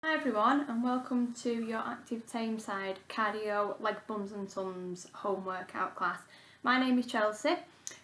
Hi everyone and welcome to your active tame side cardio leg bums and tums home workout class. My name is Chelsea.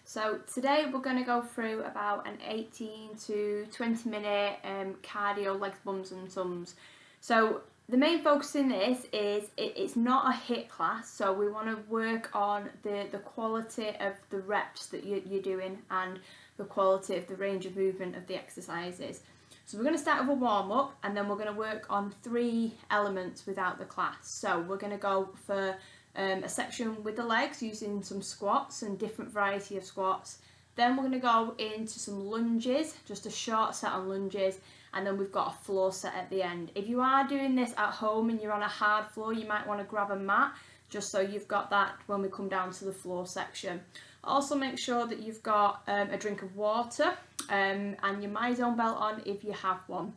So today we're going to go through about an 18 to 20 minute cardio legs bums and tums. So the main focus in this is it's not a HIIT class, so we want to work on the quality of the reps that you're doing and the quality of the range of movement of the exercises. So we're going to start with a warm-up and then we're going to work on 3 elements without the class. So we're going to go for a section with the legs using some squats and different variety of squats. Then we're going to go into some lunges, just a short set on lunges, and then we've got a floor set at the end. If you are doing this at home and you're on a hard floor, you might want to grab a mat just so you've got that when we come down to the floor section. Also make sure that you've got a drink of water and your MyZone belt on if you have one.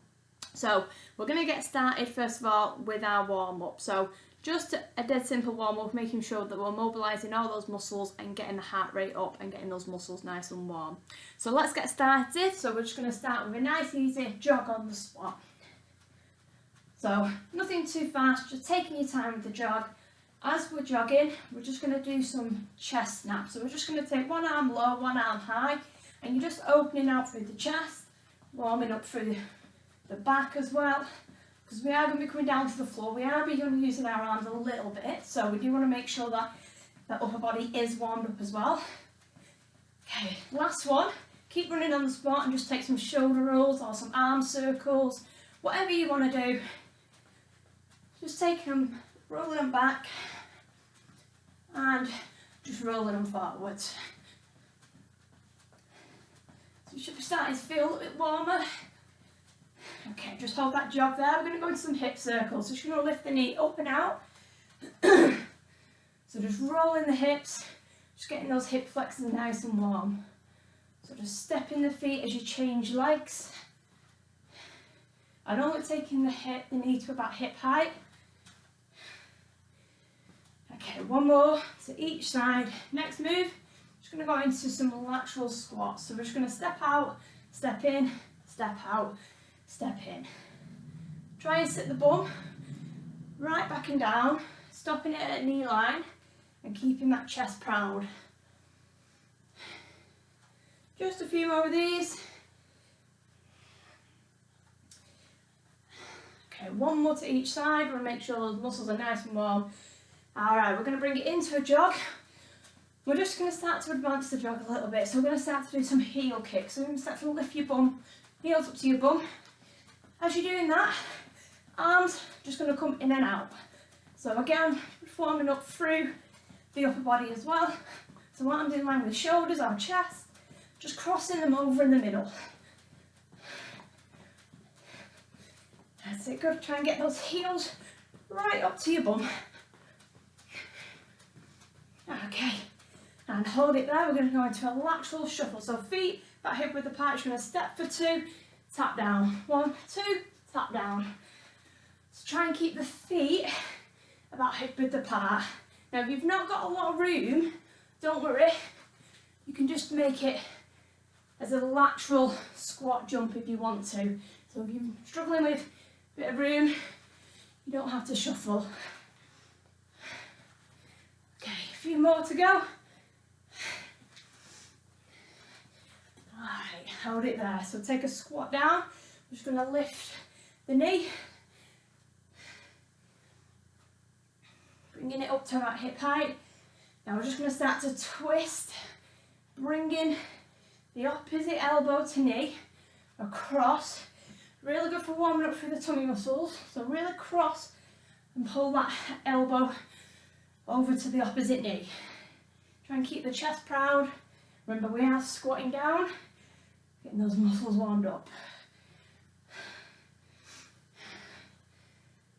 So we're going to get started first of all with our warm-up. So just a dead simple warm-up, making sure that we're mobilising all those muscles and getting the heart rate up and getting those muscles nice and warm. So let's get started. So we're just going to start with a nice easy jog on the spot. So nothing too fast, just taking your time with the jog. As we're jogging, we're just going to do some chest snaps. So we're just going to take one arm low, one arm high, and you're just opening out through the chest, warming up through the back as well, because we are going to be coming down to the floor. We are going to be using our arms a little bit, so we do want to make sure that the upper body is warmed up as well. Okay, last one. Keep running on the spot and just take some shoulder rolls or some arm circles, whatever you want to do. Just take them, rolling them back and just rolling them forwards. So you should be starting to feel a little bit warmer. Okay, just hold that jog there. We're going to go into some hip circles. So just going to lift the knee up and out. So just rolling the hips, just getting those hip flexors nice and warm. So just stepping the feet as you change legs. And only taking the knee to about hip height. Okay, one more to each side. Next move, just going to go into some lateral squats. So we're just going to step out, step in, step out, step in. Try and sit the bum right back and down, stopping it at knee line and keeping that chest proud. Just a few more of these. Okay, one more to each side. We'll make sure those muscles are nice and warm. Alright, we're going to bring it into a jog. We're just going to start to advance the jog a little bit. So we're going to start to do some heel kicks. So we're going to start to lift your bum, heels up to your bum. As you're doing that, arms just going to come in and out. So again, forming up through the upper body as well. So what I'm doing line with shoulders or chest, just crossing them over in the middle. That's it, good. Try and get those heels right up to your bum. Okay, and hold it there. We're going to go into a lateral shuffle. So feet back hip width apart. You're going to step for 2, tap down. 1, 2, tap down. So try and keep the feet about hip width apart. Now if you've not got a lot of room, don't worry. You can just make it as a lateral squat jump if you want to. So if you're struggling with a bit of room, you don't have to shuffle. Okay, a few more to go. Alright, hold it there. So take a squat down. I'm just going to lift the knee. Bringing it up to about hip height. Now we're just going to start to twist, bringing the opposite elbow to knee across. Really good for warming up through the tummy muscles. So really cross and pull that elbow over to the opposite knee. Try and keep the chest proud. Remember, we are squatting down, getting those muscles warmed up.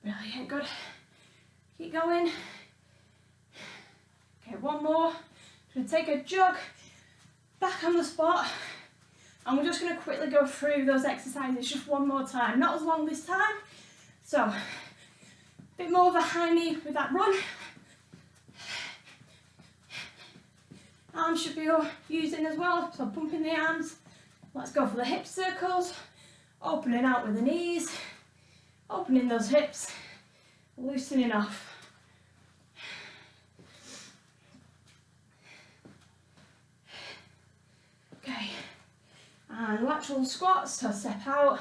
Brilliant, good. Keep going. Okay, one more. Going to take a jog back on the spot, and we're just going to quickly go through those exercises just one more time. Not as long this time. So, a bit more of a high knee with that run. Arms should be using as well, so pumping the arms. Let's go for the hip circles, opening out with the knees, Opening those hips, loosening off. Okay, and lateral squats, so step out.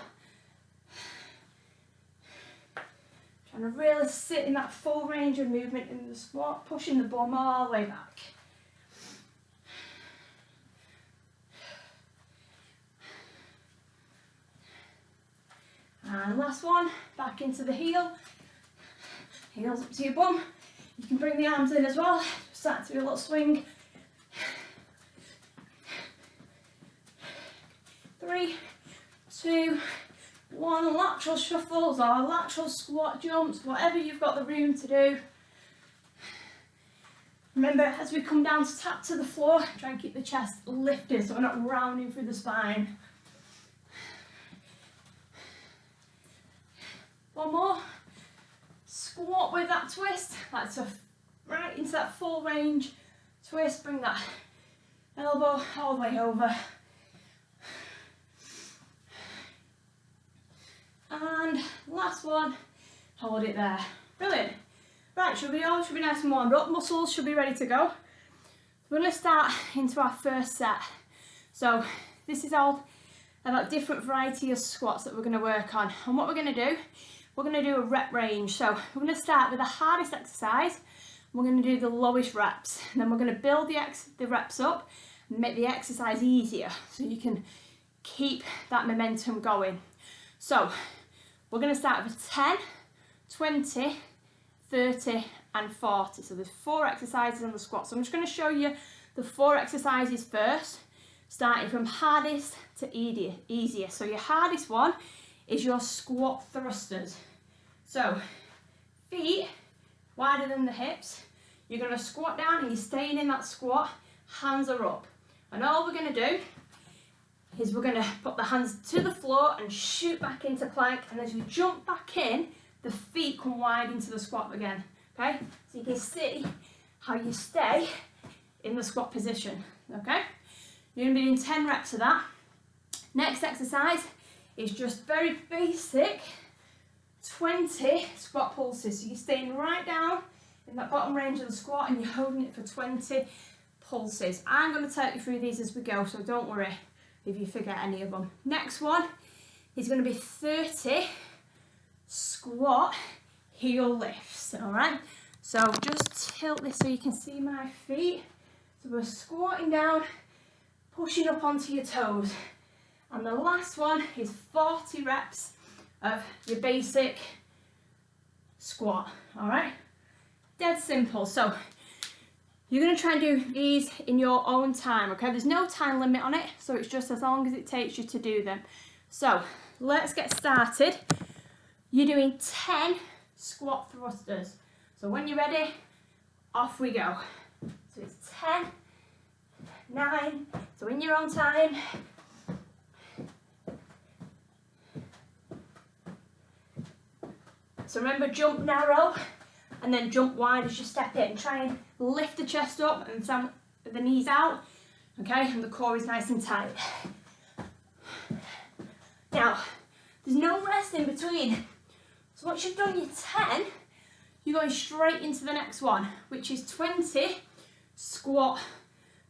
Trying to really sit in that full range of movement in the squat, pushing the bum all the way back. And last one, back into the heel. Heels up to your bum. You can bring the arms in as well. Start to do a little swing. 3, 2, 1. Lateral shuffles or lateral squat jumps, whatever you've got the room to do. Remember, as we come down to tap to the floor, try and keep the chest lifted so we're not rounding through the spine. One more. Squat with that twist. That's right into that full range twist. Bring that elbow all the way over. And last one, hold it there. Brilliant. Right, should be nice and warmed up. Muscles should be ready to go. We're going to start into our first set. So this is all about different variety of squats that we're going to work on. And what we're going to do, we're going to do a rep range. So we're going to start with the hardest exercise. We're going to do the lowest reps. And then we're going to build the reps up and make the exercise easier so you can keep that momentum going. So we're going to start with 10, 20, 30 and 40. So there's 4 exercises on the squat. So I'm just going to show you the 4 exercises first, starting from hardest to easier. So your hardest one is your squat thrusters. So feet wider than the hips. You're going to squat down and you're staying in that squat. Hands are up. And all we're going to do is we're going to put the hands to the floor and shoot back into plank. And as you jump back in, the feet come wide into the squat again. Okay? So you can see how you stay in the squat position. Okay? You're going to be doing 10 reps of that. Next exercise is just very basic 20 squat pulses. So you're staying right down in that bottom range of the squat and you're holding it for 20 pulses. I'm going to take you through these as we go, so don't worry if you forget any of them. Next one is going to be 30 squat heel lifts. Alright, so just tilt this so you can see my feet. So we're squatting down, pushing up onto your toes. And the last one is 40 reps of your basic squat. Alright, dead simple. So you're going to try and do these in your own time, okay? There's no time limit on it, so it's just as long as it takes you to do them. So let's get started. You're doing 10 squat thrusters. So when you're ready, off we go. So it's 10, 9, so in your own time. So remember, jump narrow and then jump wide as you step in. Try and lift the chest up and the knees out, okay? And the core is nice and tight. Now, there's no rest in between. So once you've done your 10, you're going straight into the next one, which is 20 squat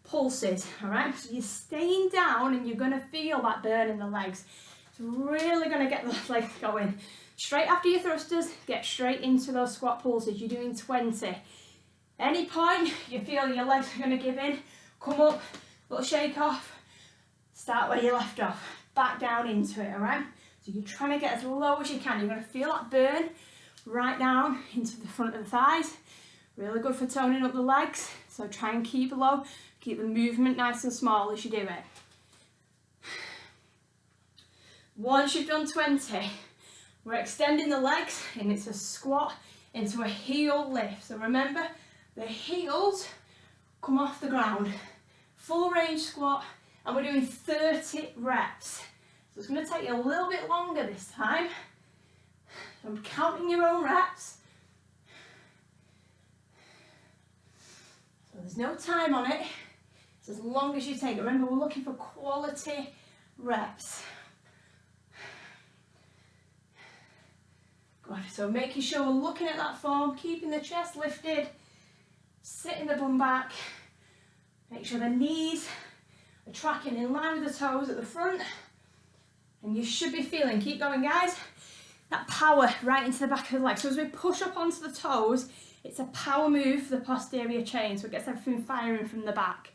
pulses, all right? So you're staying down and you're going to feel that burn in the legs. It's really going to get the legs going. Straight after your thrusters, get straight into those squat pulses. You're doing 20. Any point you feel your legs are going to give in, come up, little shake off, start where you left off, back down into it, all right? So you're trying to get as low as you can. You're going to feel that burn right down into the front of the thighs. Really good for toning up the legs. So try and keep low, keep the movement nice and small as you do it. Once you've done 20, we're extending the legs and it's a squat into a heel lift. So remember, the heels come off the ground. Full range squat, and we're doing 30 reps. So it's going to take you a little bit longer this time. So I'm counting your own reps. So there's no time on it. It's as long as you take it. Remember, we're looking for quality reps. Good. So making sure we're looking at that form, keeping the chest lifted, sitting the bum back, make sure the knees are tracking in line with the toes at the front, and you should be feeling, keep going guys, that power right into the back of the leg. So as we push up onto the toes, it's a power move for the posterior chain, so it gets everything firing from the back.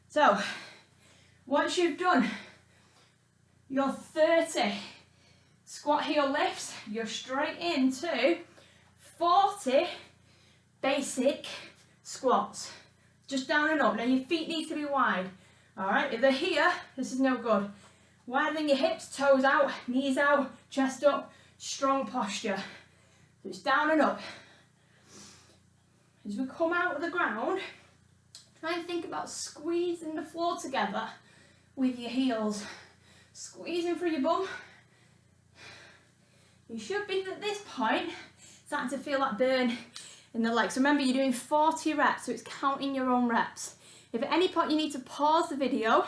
So once you've done your 30 squat heel lifts, you're straight into 40 basic squats, just down and up. Now your feet need to be wide, all right? If they're here, this is no good. Widening your hips, toes out, knees out, chest up, strong posture. So it's down and up. As we come out of the ground, try and think about squeezing the floor together with your heels. Squeezing through your bum. You should be at this point starting to feel that burn in the legs. Remember, you're doing 40 reps, so it's counting your own reps. If at any point you need to pause the video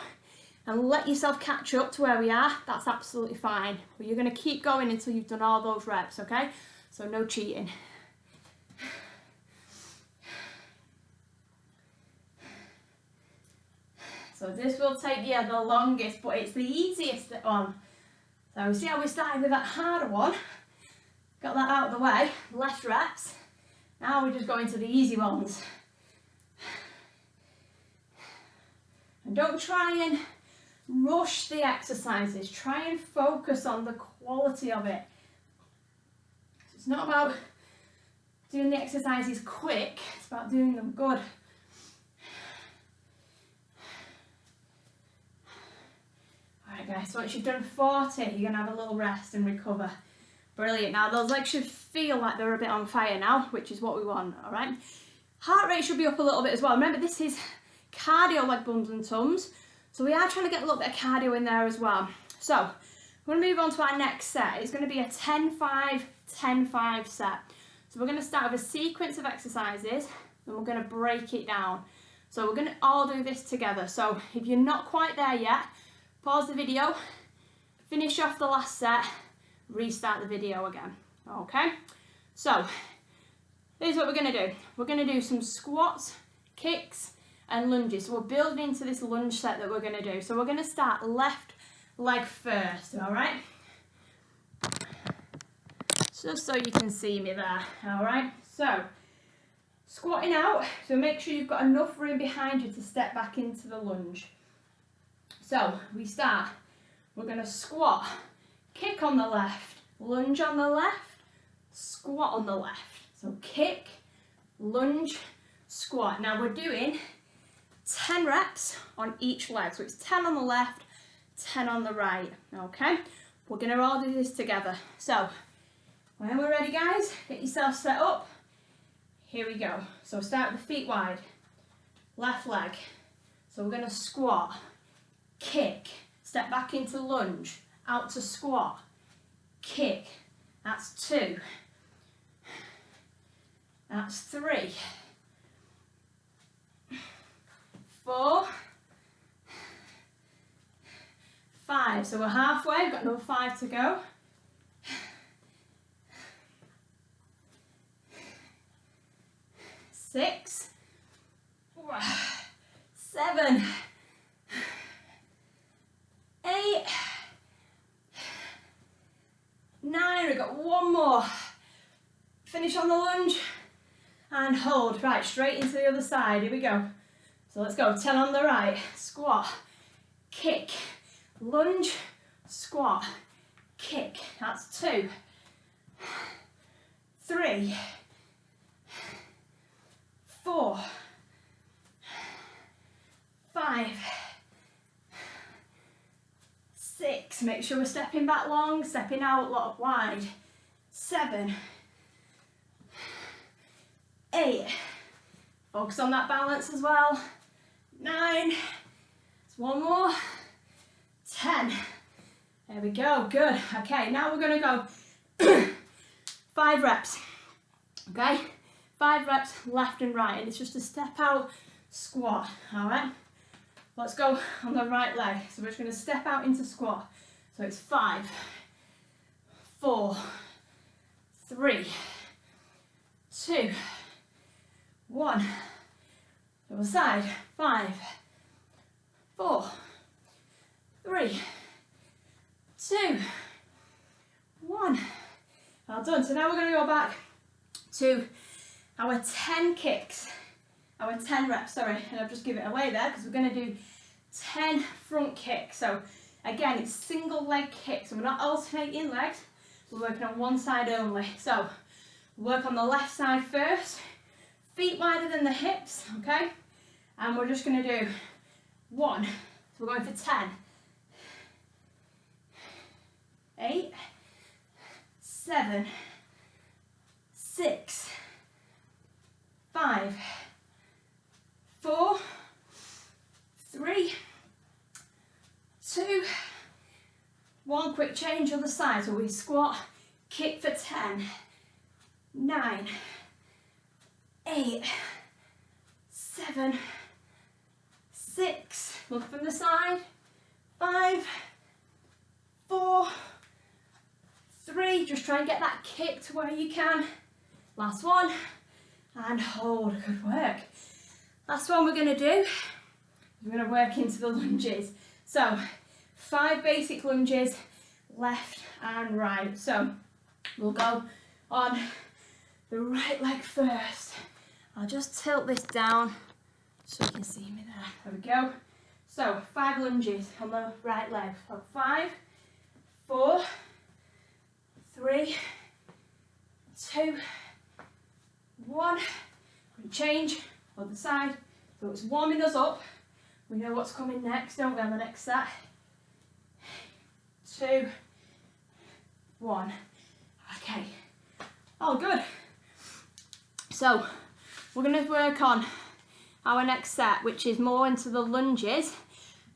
and let yourself catch up to where we are, that's absolutely fine. But you're going to keep going until you've done all those reps, okay? So no cheating. So this will take you the longest, but it's the easiest one. So see how we started with that harder one? Got that out of the way, less reps. Now we're just going to the easy ones. And don't try and rush the exercises. Try and focus on the quality of it. It's not about doing the exercises quick, it's about doing them good. Alright guys, so once you've done 40, you're going to have a little rest and recover. Brilliant. Now those legs should feel like they're a bit on fire now, which is what we want, alright? Heart rate should be up a little bit as well. Remember, this is cardio leg bums and tums, so we are trying to get a little bit of cardio in there as well. So we're going to move on to our next set. It's going to be a 10-5, 10-5 set. So we're going to start with a sequence of exercises and we're going to break it down. So we're going to all do this together. So if you're not quite there yet, pause the video, finish off the last set, restart the video again. Okay, so here's what we're going to do. We're going to do some squats, kicks and lunges. So we're building into this lunge set that we're going to do. So we're going to start left leg first, all right? Just so you can see me there, all right? So squatting out, so make sure you've got enough room behind you to step back into the lunge. So we start, we're going to squat, kick on the left, lunge on the left, squat on the left. So kick, lunge, squat. Now we're doing 10 reps on each leg. So it's 10 on the left, 10 on the right, okay? We're going to all do this together. So when we're ready guys, get yourself set up. Here we go. So start with the feet wide, left leg. So we're going to squat, kick, step back into lunge, out to squat, kick, that's 2, that's 3, 4, 5, so we're halfway, we've got another 5 to go, 6, 7, 8, 9, we've got one more. Finish on the lunge and hold. Right, straight into the other side. Here we go. So let's go. 10 on the right. Squat, kick, lunge, squat, kick. That's 2, 3, 4, 5, 6, make sure we're stepping back long, stepping out, lot of wide. 7, 8, focus on that balance as well. 9, it's one more. 10, there we go, good. Okay, now we're going to go 5 reps, okay? 5 reps left and right, and it's just a step out squat, all right? Let's go on the right leg. So we're just going to step out into squat. So it's 5, 4, 3, 3, 2, 1. Other side. 5, 4, 3, 2, 1. Well done. So now we're going to go back to our 10 kicks. Our 10 reps, sorry, and I've just given it away there because we're going to do 10 front kicks. So again, it's single leg kicks, so we're not alternating legs, we're working on one side only. So work on the left side first, feet wider than the hips, okay? And we're just going to do 1, so we're going for 10, 8, 7, 6, 5, 4, 3, 2, 1. Quick change other side. So we squat, kick for 10, 9, 8, 7, 6. Look from the side. 5, 4, 3. Just try and get that kick to where you can. Last one. And hold. Good work. Last one we're going to do, we're going to work into the lunges. So 5 basic lunges, left and right. So we'll go on the right leg first. I'll just tilt this down so you can see me there. There we go. So 5 lunges on the right leg. So 5, 4, 3, 2, 1. Change. Other side. So it's warming us up. We know what's coming next, don't we, on the next set? 2, 1. Okay. Oh, good. So we're going to work on our next set, which is more into the lunges,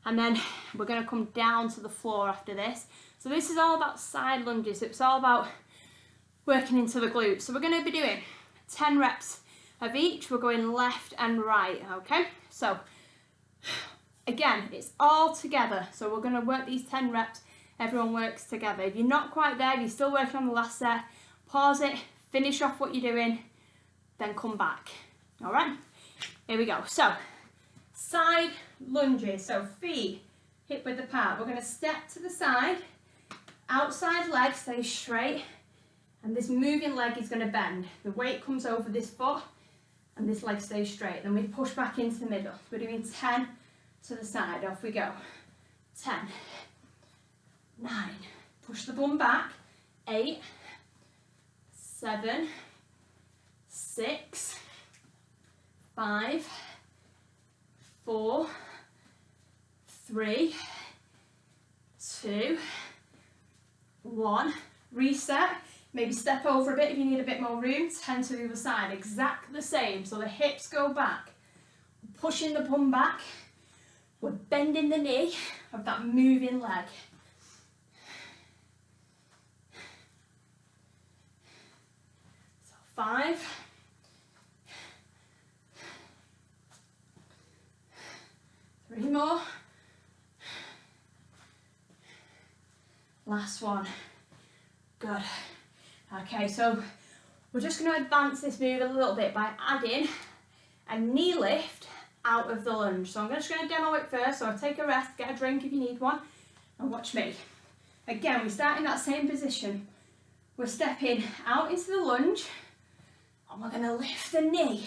and then we're going to come down to the floor after this. So this is all about side lunges. It's all about working into the glutes. So we're going to be doing 10 reps of each. We're going left and right, okay? So again, it's all together. So we're going to work these 10 reps. Everyone works together. If you're not quite there, if you're still working on the last set, pause it, finish off what you're doing, then come back. All right? Here we go. So side lunges. So feet hip width apart. We're going to step to the side. Outside leg stays straight. And this moving leg is going to bend. The weight comes over this foot and this leg stays straight. Then we push back into the middle. We're doing 10 to the side. Off we go. 10, 9, push the bum back. 8, 7, 6, 5, 4, 3, 2, 1. Reset. Maybe step over a bit if you need a bit more room. 10 to the other side. Exactly the same. So the hips go back. We're pushing the bum back. We're bending the knee of that moving leg. So 5. 3 more. Last one. Good. Okay, so we're just going to advance this move a little bit by adding a knee lift out of the lunge. So I'm just going to demo it first. So I'll take a rest, get a drink if you need one, and watch me. Again, we start in that same position. We're stepping out into the lunge, and we're going to lift the knee,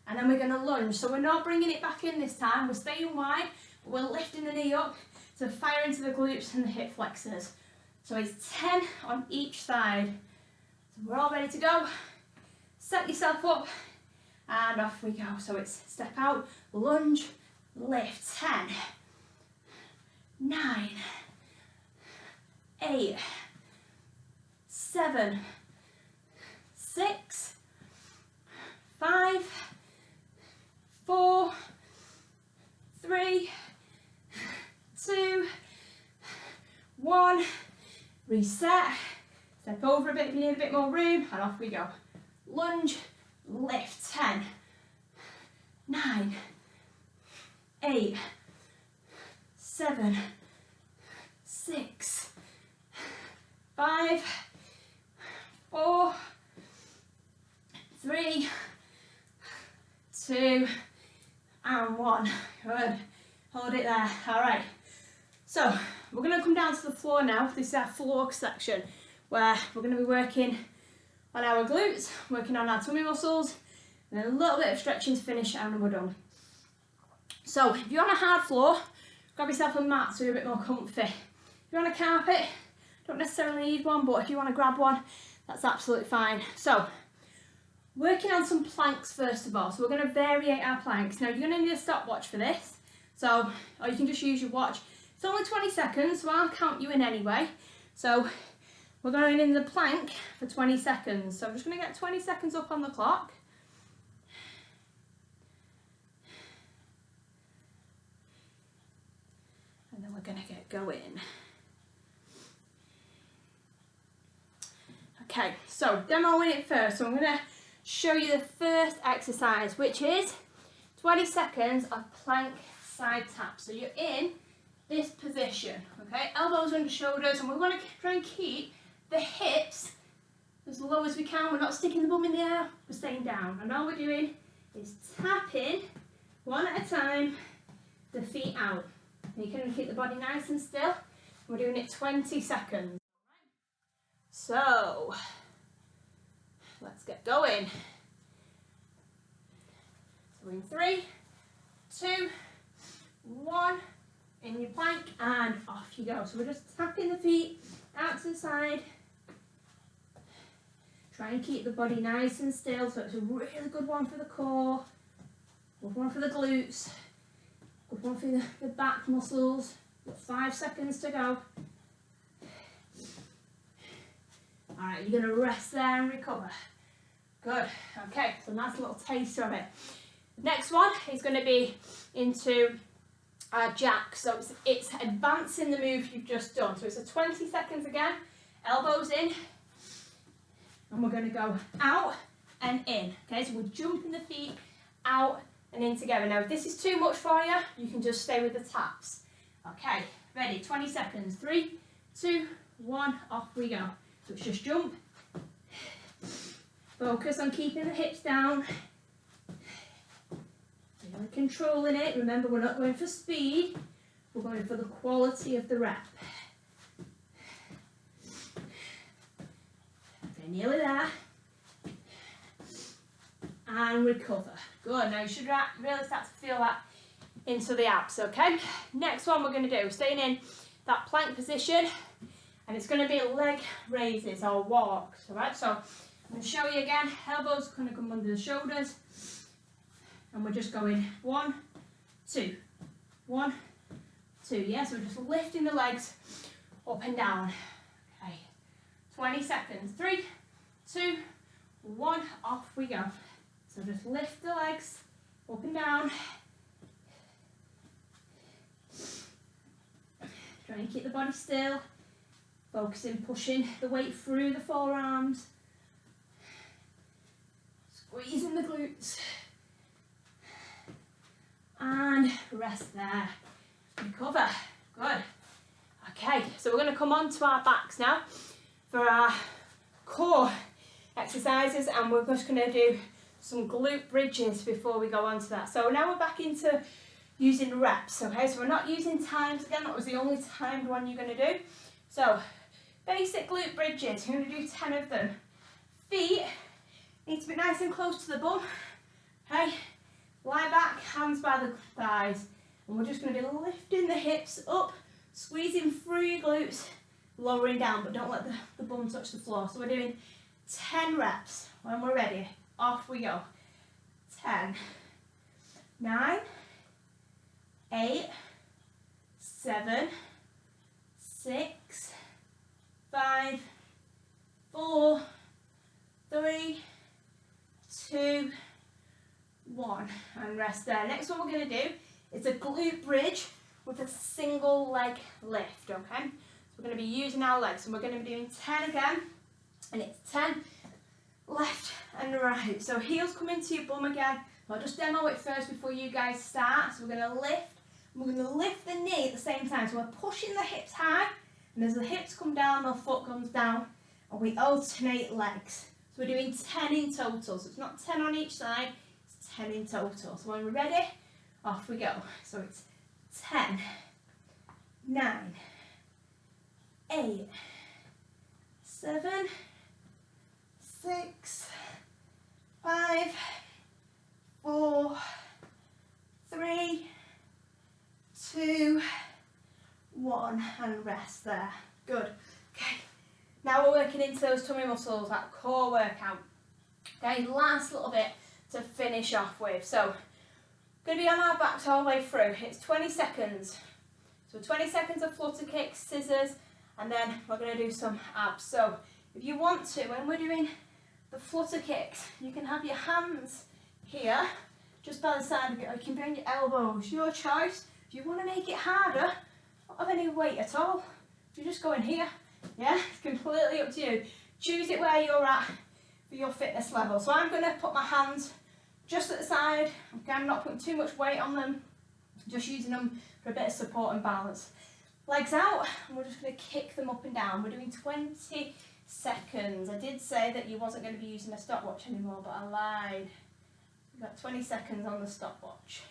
and then we're going to lunge. So we're not bringing it back in this time. We're staying wide, but we're lifting the knee up to fire into the glutes and the hip flexors. So it's 10 on each side. So we're all ready to go. Set yourself up and off we go. So it's step out, lunge, lift. 10, 9, 8, 7, 6, 5, 4, 3, 2, 1. Reset. Step over a bit if you need a bit more room, and off we go. Lunge, lift. 10, 9, 8, 7, 6, 5, 4, there. All right. So we're going to come down to the floor now. This is our floor section where we're going to be working on our glutes, working on our tummy muscles, and then a little bit of stretching to finish, and we're done. So if you're on a hard floor, grab yourself a mat so you're a bit more comfy. If you're on a carpet, don't necessarily need one, but if you want to grab one, that's absolutely fine. So working on some planks first of all. So we're going to variate our planks. Now you're going to need a stopwatch for this. So, or you can just use your watch. It's only 20 seconds, so I'll count you in anyway. So we're going in the plank for 20 seconds. So I'm just going to get 20 seconds up on the clock. And then we're going to get going. Okay, so demoing it first. So I'm going to show you the first exercise, which is 20 seconds of plank side tap. So you're in this position, okay? Elbows under shoulders, and we want to try and keep the hips as low as we can. We're not sticking the bum in the air, we're staying down. And all we're doing is tapping one at a time the feet out. And you can keep the body nice and still. We're doing it 20 seconds. So let's get going. So in 3, 2, 1, in your plank, and off you go. So we're just tapping the feet out to the side. Try and keep the body nice and still, so it's a really good one for the core, good one for the glutes, good one for the back muscles. Got 5 seconds to go. Alright, you're going to rest there and recover. Good. Okay, so nice little taster of it. Next one is going to be into our jack. So it's advancing the move you've just done. So it's a 20 seconds again. Elbows in. And we're going to go out and in. Okay, so we're jumping the feet out and in together. Now, if this is too much for you, you can just stay with the taps. Okay, ready? 20 seconds. 3, 2, 1, off we go. So it's just jump. Focus on keeping the hips down. Really controlling it. Remember, we're not going for speed. We're going for the quality of the rep. Okay, nearly there. And recover. Good. Now you should really start to feel that into the abs, okay? Next one we're going to do, staying in that plank position, and it's going to be leg raises or walks, alright? So I'm going to show you again. Elbows going to come under the shoulders, and we're just going 1, 2, 1, 2. Yeah, so we're just lifting the legs up and down. Okay, 20 seconds. 3, 2, 1, off we go. So just lift the legs up and down. Try and keep the body still. Focusing, pushing the weight through the forearms. Squeezing the glutes. And rest there. Recover. Good. Okay, so we're going to come on to our backs now for our core exercises, and we're just going to do some glute bridges before we go on to that. So now we're back into using reps, okay? So we're not using times again. That was the only timed one you're going to do. So basic glute bridges, you're going to do 10 of them. Feet need to be nice and close to the bum, okay? Lie back, hands by the thighs, and we're just going to be lifting the hips up, squeezing through your glutes, lowering down, but don't let the bum touch the floor. So we're doing 10 reps. When we're ready, off we go. 10, 9, 8, 7, 6, 5, 4, 3, 2, 1, and rest there. Next one we're going to do is a glute bridge with a single leg lift, okay? So we're going to be using our legs, and we're going to be doing 10 again, and it's 10 left and right. So heels come into your bum again. I'll just demo it first before you guys start. So we're going to lift, and we're going to lift the knee at the same time. So we're pushing the hips high, and as the hips come down, the foot comes down, and we alternate legs. So we're doing 10 in total. So it's not 10 on each side, it's 10 in total. So when we're ready, off we go. So it's 10, 9, 8, 7, 6, 5, 4, 3, 2, 1, and rest there. Good. Okay, now we're working into those tummy muscles, that core workout. Okay, last little bit to finish off with. So, going to be on our backs all the way through. It's 20 seconds. So 20 seconds of flutter kicks, scissors, and then we're going to do some abs. So if you want to, when we're doing the flutter kicks, you can have your hands here, just by the side of it, or you can bring your elbows, your choice. If you want to make it harder, not have any weight at all, you just go in here. Yeah, it's completely up to you. Choose it where you're at for your fitness level. So I'm going to put my hands just at the side. Okay, I'm not putting too much weight on them, just using them for a bit of support and balance. Legs out, and we're just going to kick them up and down. We're doing 20 seconds. I did say that you wasn't going to be using a stopwatch anymore, but I lied. We've got 20 seconds on the stopwatch.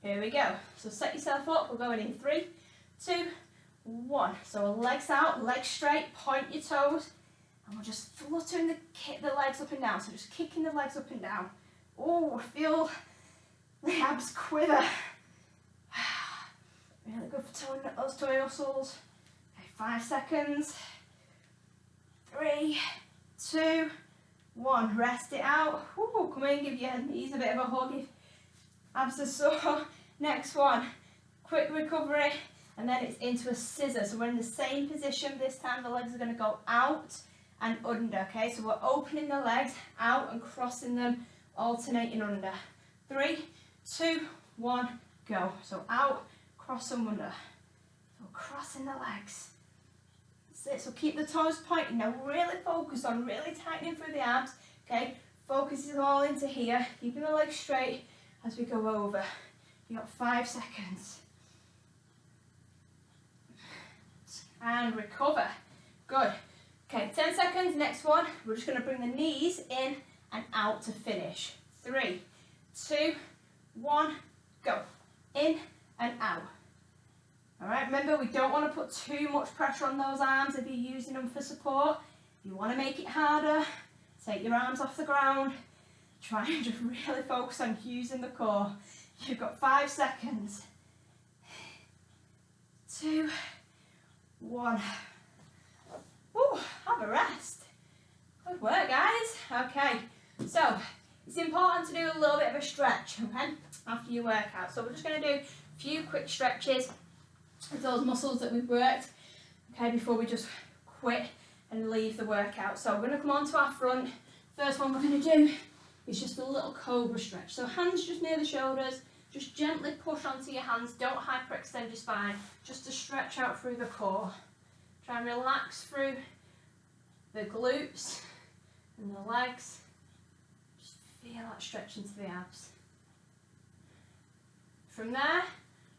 Here we go. So set yourself up. We're going in 3, 2, 1. So legs out, legs straight, point your toes, and we're just fluttering the legs up and down. So just kicking the legs up and down. Oh, feel the abs quiver. Really good for toning up those tummy muscles. Okay, 5 seconds. 3, 2, 1. Rest it out. Ooh, come in, give your knees a bit of a hug if abs are sore. Next one. Quick recovery. And then it's into a scissor. So we're in the same position. This time the legs are going to go out and under. Okay, so we're opening the legs out and crossing them, alternating under. 3, 2, 1, go. So out, cross and under. So crossing the legs. That's it. So keep the toes pointing. Now really focus on really tightening through the abs. Okay, focus it all into here. Keeping the legs straight as we go over. You've got 5 seconds. And recover. Good. Okay, 10 seconds. Next one. We're just going to bring the knees in and out to finish. 3, 2, 1, go. In and out. Alright, remember we don't want to put too much pressure on those arms if you're using them for support. If you want to make it harder, take your arms off the ground. Try and just really focus on using the core. You've got 5 seconds. 2, 1. Ooh, have a rest. Good work, guys. Okay, so it's important to do a little bit of a stretch, okay, after your workout. So we're just going to do a few quick stretches of those muscles that we've worked, okay, before we just quit and leave the workout. So we're going to come on to our front. First one we're going to do is just a little cobra stretch. So hands just near the shoulders. Just gently push onto your hands. Don't hyperextend your spine. Just to stretch out through the core. Try and relax through the glutes and the legs. Just feel that stretch into the abs. From there,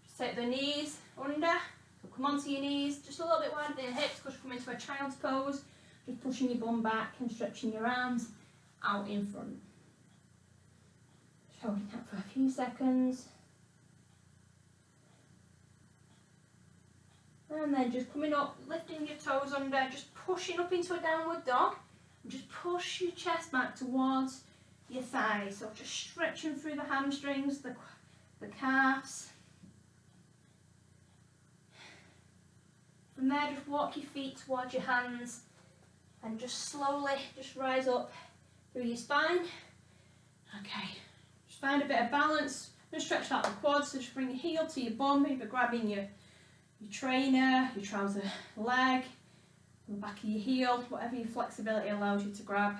just take the knees under. So come onto your knees, just a little bit wider than your hips, because you come into a child's pose. Just pushing your bum back and stretching your arms out in front. Just holding that for a few seconds. And then just coming up, lifting your toes under, just pushing up into a downward dog. And just push your chest back towards your thighs. So just stretching through the hamstrings, the calves. From there, just walk your feet towards your hands and just slowly just rise up through your spine. Okay, just find a bit of balance. Just stretch out the quads, so just bring your heel to your bum, either grabbing your trainer, your trouser leg, the back of your heel, whatever your flexibility allows you to grab.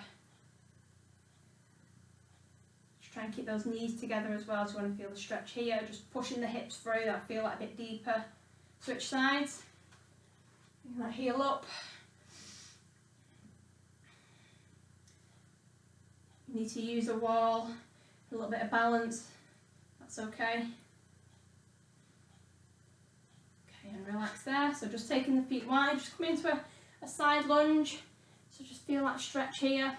Just try and keep those knees together as well, so you want to feel the stretch here, just pushing the hips through, that feel that a bit deeper. Switch sides, bring that heel up. You need to use a wall, a little bit of balance, that's okay. Okay, and relax there. So just taking the feet wide, just come into a side lunge. So just feel that stretch here.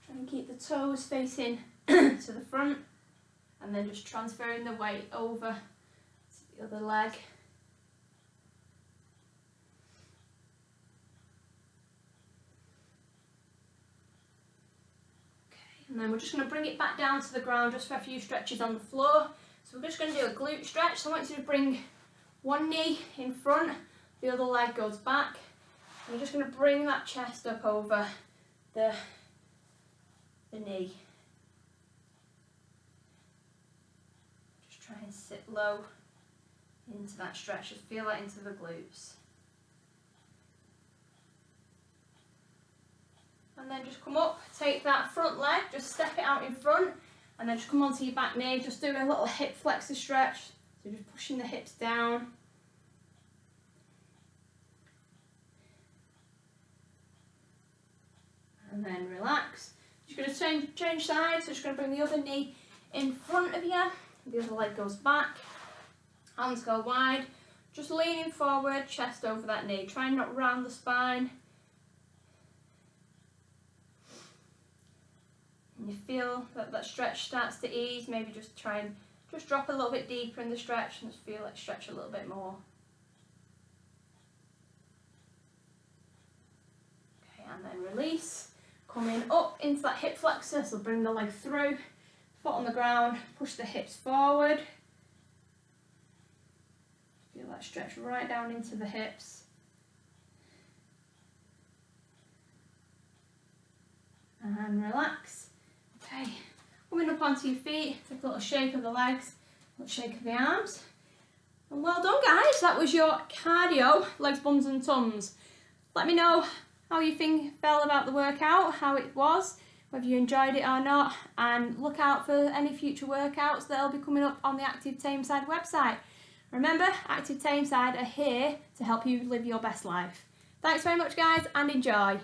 Try and keep the toes facing to the front and then just transferring the weight over to the other leg. And then we're just going to bring it back down to the ground just for a few stretches on the floor. So we're just going to do a glute stretch. So I want you to bring one knee in front, the other leg goes back. And you're just going to bring that chest up over the knee. Just try and sit low into that stretch. Just feel that into the glutes. And then just come up, take that front leg, just step it out in front, and then just come onto your back knee, just doing a little hip flexor stretch. So just pushing the hips down. And then relax. Just going to change sides, so just going to bring the other knee in front of you, the other leg goes back, hands go wide, just leaning forward, chest over that knee, try and not round the spine. You feel that that stretch starts to ease, maybe just try and just drop a little bit deeper in the stretch and just feel it stretch a little bit more. Okay, and then release, coming up into that hip flexor, so bring the leg through, foot on the ground, push the hips forward. Feel that stretch right down into the hips. And relax. Okay, coming up onto your feet, take a little shake of the legs, a little shake of the arms. And well done guys, that was your cardio, legs, bums and tums. Let me know how you felt about the workout, how it was, whether you enjoyed it or not, and look out for any future workouts that'll be coming up on the Active Tameside website. Remember, Active Tameside are here to help you live your best life. Thanks very much guys, and enjoy.